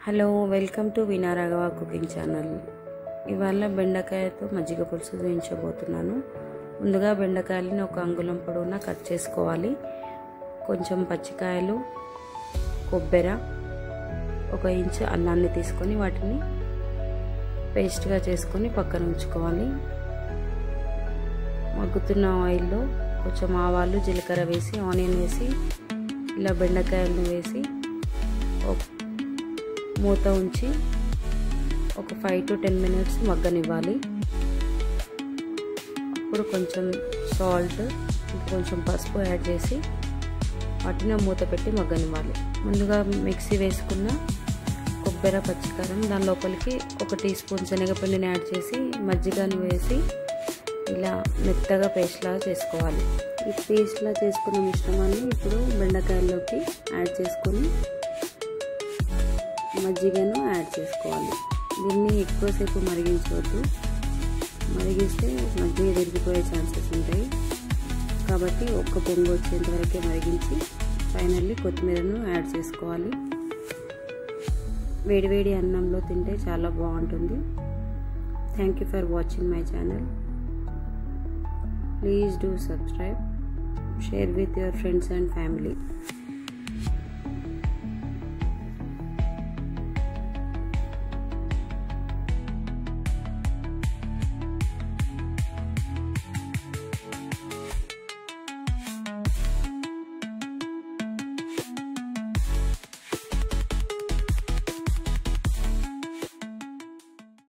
Hello, welcome to veena Raghava cooking channel. ఇవాళ బెండకాయతో మజ్జిగ పులుసు చూపించబోతున్నాను. ముందుగా బెండకాయలని ఒక అంగుళం పొడవునా కట్ చేసుకోవాలి. కొంచెం పచ్చికాయలు, కొబ్బరి, 1 ఇంచు అల్లాన్ని తీసుకొని వాటిని పేస్ట్గా చేసుకొని పక్కన ఉంచుకోవాలి. మగ్గుతున్న ఆయిల్లో కొంచెం ఆవాలు, జీలకర్ర వేసి, ఆనియన్ వేసి, ఇలా బెండకాయలను వేసి మూత ఉంచి ఒక 5 to 10 minutes మగ్గనివ్వాలి. అప్పుడు కొంచెం సాల్ట్, కొంచెం పసుపు యాడ్ చేసి వాటిని మూత పెట్టి మగ్గనివ్వాలి. ముందుగా మిక్సీ వేసుకున్న కొబ్బరి, పచ్చికారం దాని లోపలికి 1 టీ స్పూన్ శనగపిండిని యాడ్ చేసి మజ్జిగను వేసి ఇలా మెత్తగా పేస్ట్లా చేసుకోవాలి. ఈ పేస్ట్లా చేసుకున్న మిశ్రమాన్ని ఇప్పుడు బెండకాయల్లోకి యాడ్ చేసుకొని మజ్జిగను యాడ్ చేసుకోవాలి. దీన్ని ఎక్కువసేపు మరిగించవద్దు, మరిగిస్తే మజ్జిగ విరిగిపోయే ఛాన్సెస్ ఉంటాయి. కాబట్టి ఒక్క పొంగు వచ్చేంత వరకే మరిగించి ఫైనల్లీ కొత్తిమీరను యాడ్ చేసుకోవాలి. వేడివేడి అన్నంలో తింటే చాలా బాగుంటుంది. Thank you for watching my channel. Please do subscribe, share with your friends and family.